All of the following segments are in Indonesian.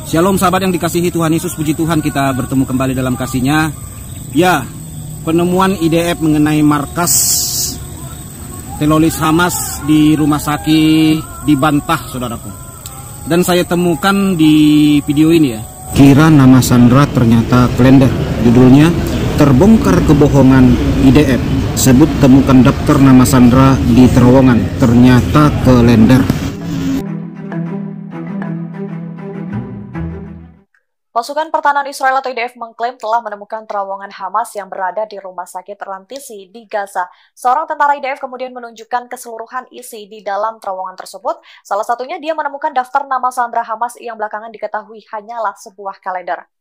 Shalom sahabat yang dikasihi Tuhan Yesus, puji Tuhan kita bertemu kembali dalam kasih-Nya. Ya, penemuan IDF mengenai markas teroris Hamas di rumah sakit dibantah saudaraku. Dan saya temukan di video ini ya. Kira nama Sandra ternyata kalender. Judulnya Terbongkar Kebohongan IDF. Sebut temukan daftar nama Sandra di terowongan. Ternyata kalender. Pasukan Pertahanan Israel atau IDF mengklaim telah menemukan terowongan Hamas yang berada di rumah sakit Rantisi di Gaza. Seorang tentara IDF kemudian menunjukkan keseluruhan isi di dalam terowongan tersebut. Salah satunya dia menemukan daftar nama Sandra Hamas yang belakangan diketahui hanyalah sebuah kalender.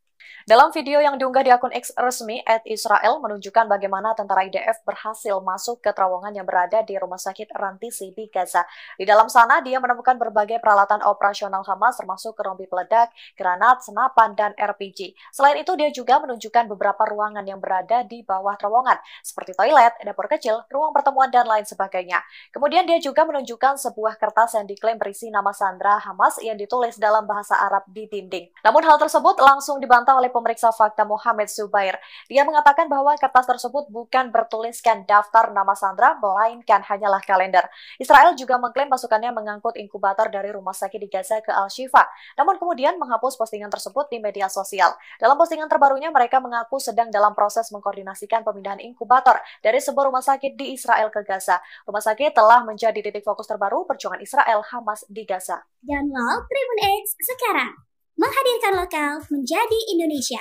Dalam video yang diunggah di akun X resmi @Israel menunjukkan bagaimana tentara IDF berhasil masuk ke terowongan yang berada di rumah sakit Rantisi di Gaza. Di dalam sana dia menemukan berbagai peralatan operasional Hamas termasuk rompi peledak, granat, senapan, dan RPG. Selain itu dia juga menunjukkan beberapa ruangan yang berada di bawah terowongan seperti toilet, dapur kecil, ruang pertemuan, dan lain sebagainya. Kemudian dia juga menunjukkan sebuah kertas yang diklaim berisi nama Sandra Hamas yang ditulis dalam bahasa Arab di dinding. Namun hal tersebut langsung dibantah oleh pemeriksa fakta Mohammed Zubair. Dia mengatakan bahwa kertas tersebut bukan bertuliskan daftar nama Sandra, melainkan hanyalah kalender. Israel juga mengklaim pasukannya mengangkut inkubator dari rumah sakit di Gaza ke Al-Shifa, namun kemudian menghapus postingan tersebut di media sosial. Dalam postingan terbarunya, mereka mengaku sedang dalam proses mengkoordinasikan pemindahan inkubator dari sebuah rumah sakit di Israel ke Gaza. Rumah sakit telah menjadi titik fokus terbaru perjuangan Israel Hamas di Gaza. Download Tribun X sekarang. Menghadirkan lokal menjadi Indonesia.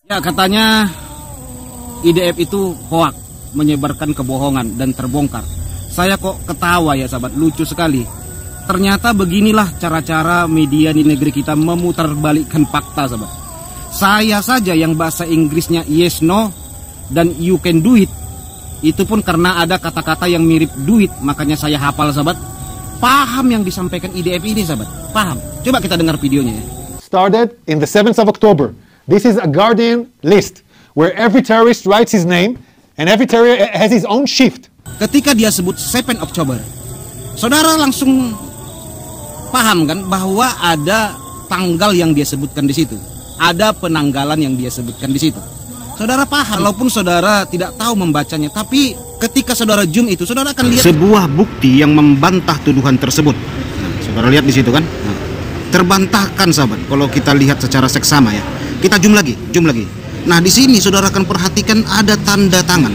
Ya, katanya IDF itu hoak, menyebarkan kebohongan dan terbongkar. Saya kok ketawa ya sahabat, lucu sekali. Ternyata beginilah cara-cara media di negeri kita memutarbalikkan fakta sahabat. Saya saja yang bahasa Inggrisnya yes no dan you can do it. Itu pun karena ada kata-kata yang mirip duit, makanya saya hafal sahabat. Paham yang disampaikan IDF ini sahabat, paham. Coba kita dengar videonya ya. Started in the 7th of October. This is a Guardian list where every terrorist writes his name and every terrorist has his own shift. Ketika dia sebut 7 Oktober, saudara langsung paham kan bahwa ada tanggal yang dia sebutkan di situ. Ada penanggalan yang dia sebutkan di situ. Saudara paham, walaupun saudara tidak tahu membacanya, tapi ketika saudara zoom itu, saudara akan lihat sebuah bukti yang membantah tuduhan tersebut. Nah, saudara lihat di situ kan? Nah, terbantahkan sahabat. Kalau kita lihat secara seksama ya. Kita zoom lagi. Nah, di sini saudara akan perhatikan ada tanda tangan.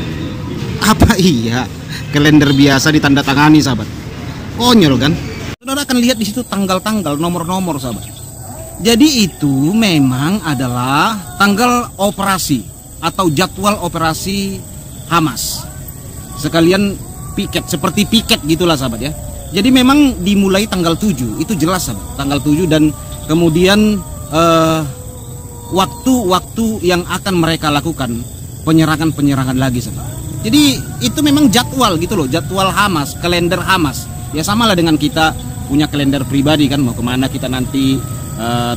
Apa iya? Kalender biasa ditandatangani sahabat. Konyol kan? Saudara akan lihat di situ tanggal-tanggal, nomor-nomor sahabat. Jadi itu memang adalah tanggal operasi atau jadwal operasi Hamas. Sekalian piket, seperti piket gitulah sahabat ya. Jadi memang dimulai tanggal 7, itu jelas sahabat. Tanggal 7 dan kemudian waktu-waktu yang akan mereka lakukan penyerangan-penyerangan lagi sahabat. Jadi itu memang jadwal gitu loh, jadwal Hamas, kalender Hamas. Ya samalah dengan kita punya kalender pribadi kan, mau kemana kita nanti,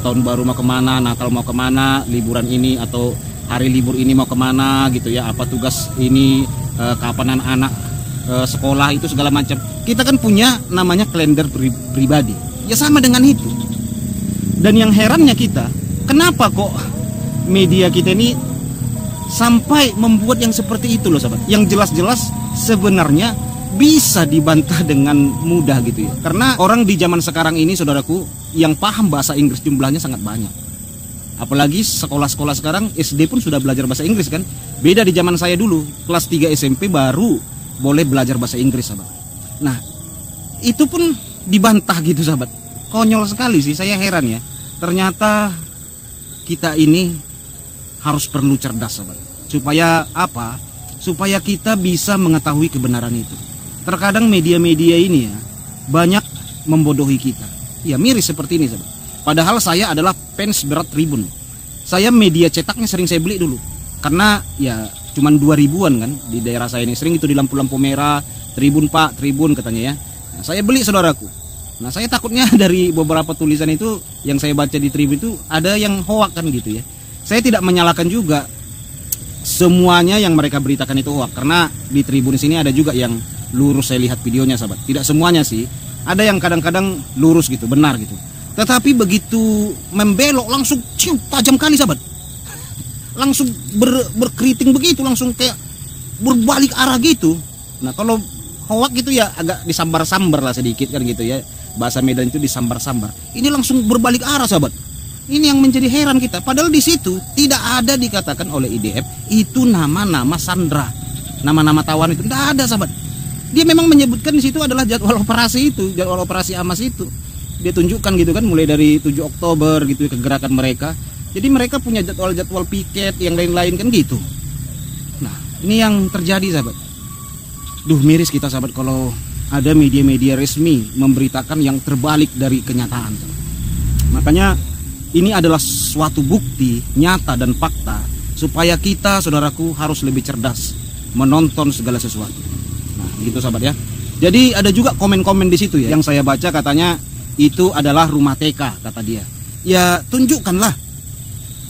tahun baru mau kemana, Natal mau kemana, liburan ini atau hari libur ini mau kemana gitu ya, apa tugas ini, kapan anak-anak sekolah itu segala macam. Kita kan punya namanya kalender pribadi. Ya sama dengan itu. Dan yang herannya kita, kenapa kok media kita ini sampai membuat yang seperti itu loh sahabat. Yang jelas-jelas sebenarnya bisa dibantah dengan mudah gitu ya. Karena orang di zaman sekarang ini saudaraku yang paham bahasa Inggris jumlahnya sangat banyak. Apalagi sekolah-sekolah sekarang SD pun sudah belajar bahasa Inggris kan. Beda di zaman saya dulu, kelas 3 SMP baru boleh belajar bahasa Inggris sahabat. Nah, itu pun dibantah gitu sahabat. Konyol sekali sih, saya heran ya. Ternyata kita ini harus perlu cerdas sahabat. Supaya apa? Supaya kita bisa mengetahui kebenaran itu. Terkadang media-media ini ya banyak membodohi kita. Ya miris seperti ini sahabat. Padahal saya adalah fans berat Tribun. Saya media cetaknya sering saya beli dulu. Karena ya cuman 2000-an kan di daerah saya ini. Sering itu di lampu-lampu merah, Tribun Pak, Tribun katanya ya. Nah, saya beli saudaraku. Nah saya takutnya dari beberapa tulisan itu yang saya baca di Tribun itu ada yang hoak kan gitu ya. Saya tidak menyalahkan juga semuanya yang mereka beritakan itu hoak. Karena di Tribun sini ada juga yang lurus, saya lihat videonya sahabat. Tidak semuanya sih. Ada yang kadang-kadang lurus gitu, benar gitu. Tetapi begitu membelok langsung tajam kali sahabat. Langsung berkeriting begitu, langsung kayak berbalik arah gitu. Nah kalau hoak gitu ya agak disambar-sambar lah sedikit kan gitu ya. Bahasa Medan itu disambar-sambar. Ini langsung berbalik arah sahabat. Ini yang menjadi heran kita. Padahal di situ tidak ada dikatakan oleh IDF itu nama-nama sandra, nama-nama tawan itu tidak ada sahabat. Dia memang menyebutkan di situ adalah jadwal operasi itu, jadwal operasi Hamas itu. Dia tunjukkan gitu kan mulai dari 7 Oktober gitu kegerakan mereka. Jadi mereka punya jadwal-jadwal piket yang lain-lain kan gitu. Nah ini yang terjadi sahabat. Duh miris kita sahabat kalau ada media-media resmi memberitakan yang terbalik dari kenyataan. Makanya ini adalah suatu bukti nyata dan fakta supaya kita saudaraku harus lebih cerdas menonton segala sesuatu. Nah gitu sahabat ya. Jadi ada juga komen-komen di situ ya yang saya baca katanya itu adalah rumah TK kata dia. Ya tunjukkanlah.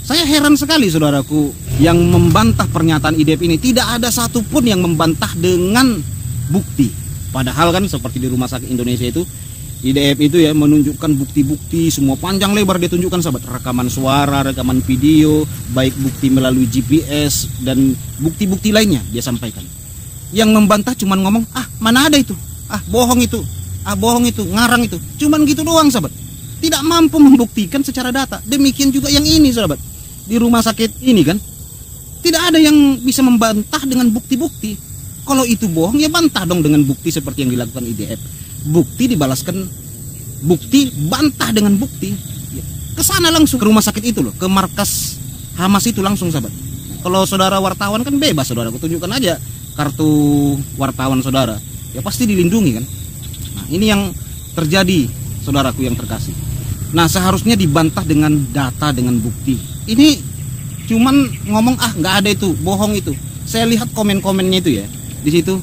Saya heran sekali saudaraku yang membantah pernyataan IDF ini. Tidak ada satupun yang membantah dengan bukti. Padahal kan seperti di Rumah Sakit Indonesia itu IDF itu ya menunjukkan bukti-bukti semua panjang lebar dia tunjukkan sahabat. Rekaman suara, rekaman video, baik bukti melalui GPS dan bukti-bukti lainnya dia sampaikan. Yang membantah cuman ngomong, mana ada itu, bohong itu, bohong itu, ngarang itu. Cuman gitu doang sahabat. Tidak mampu membuktikan secara data. Demikian juga yang ini sahabat. Di rumah sakit ini kan tidak ada yang bisa membantah dengan bukti-bukti. Kalau itu bohong ya bantah dong dengan bukti seperti yang dilakukan IDF. Bukti dibalaskan bukti, bantah dengan bukti. Ke sana langsung ke rumah sakit itu loh, ke markas Hamas itu langsung sahabat. Kalau saudara wartawan kan bebas saudara, tunjukkan aja kartu wartawan saudara. Ya pasti dilindungi kan. Nah, ini yang terjadi saudaraku yang terkasih. Nah, seharusnya dibantah dengan data, dengan bukti. Ini cuman ngomong nggak ada itu, bohong itu. Saya lihat komen-komennya itu ya di situ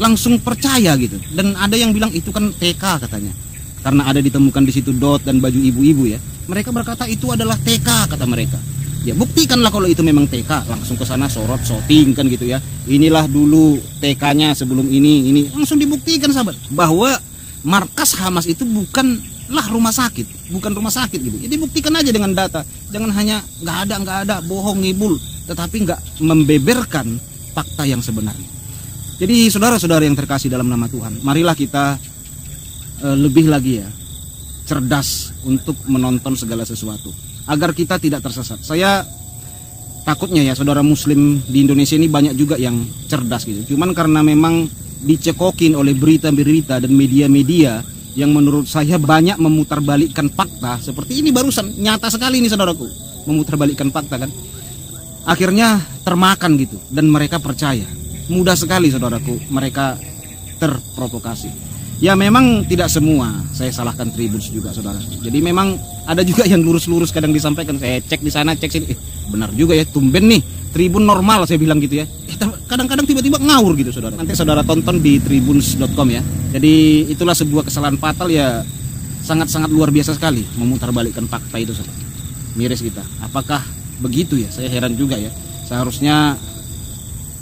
langsung percaya gitu. Dan ada yang bilang itu kan TK katanya, karena ada ditemukan di situ dot dan baju ibu-ibu ya. Mereka berkata itu adalah TK kata mereka. Ya buktikanlah kalau itu memang TK, langsung ke sana sorot shooting kan gitu ya. Inilah dulu TK-nya sebelum ini langsung dibuktikan sahabat bahwa markas Hamas itu bukanlah rumah sakit, bukan rumah sakit gitu. Jadi buktikan aja dengan data, jangan hanya nggak ada, bohong ngibul, tetapi nggak membeberkan fakta yang sebenarnya. Jadi saudara-saudara yang terkasih dalam nama Tuhan, marilah kita lebih lagi ya cerdas untuk menonton segala sesuatu agar kita tidak tersesat. Saya takutnya ya saudara muslim di Indonesia ini banyak juga yang cerdas gitu. Cuman karena memang dicekokin oleh berita-berita dan media-media yang menurut saya banyak memutarbalikkan fakta. Seperti ini barusan, nyata sekali ini saudaraku, memutarbalikkan fakta kan. Akhirnya termakan gitu dan mereka percaya. Mudah sekali saudaraku, mereka terprovokasi. Ya memang tidak semua saya salahkan Tribunz juga saudara. Jadi memang ada juga yang lurus-lurus kadang disampaikan. Saya cek di sana, cek sini. Benar juga ya, tumben nih Tribun normal saya bilang gitu ya. Kadang-kadang tiba-tiba ngawur gitu saudara. Nanti saudara tonton di tribunz.com ya. Jadi itulah sebuah kesalahan fatal ya, sangat-sangat luar biasa sekali memutarbalikkan fakta itu saudara. Miris kita. Apakah begitu ya? Saya heran juga ya. Seharusnya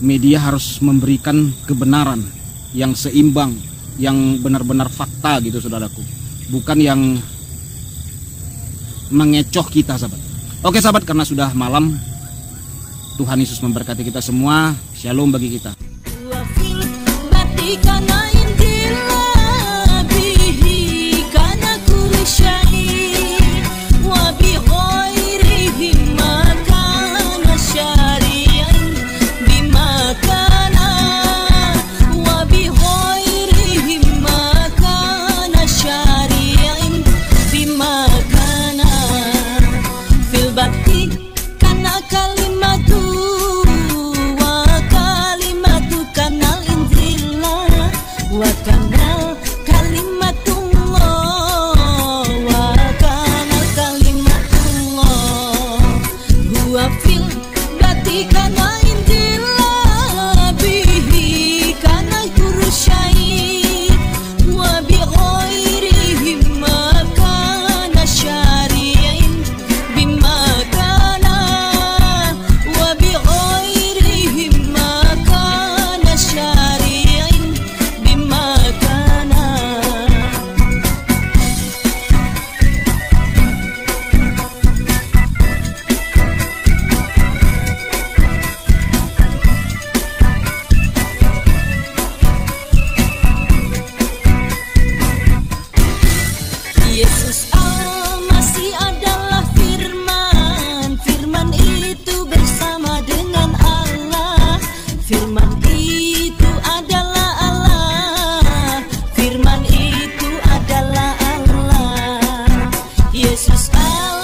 media harus memberikan kebenaran yang seimbang, yang benar-benar fakta gitu saudaraku, bukan yang mengecoh kita sahabat. Oke sahabat, karena sudah malam, Tuhan Yesus memberkati kita semua. Shalom bagi kita. Well,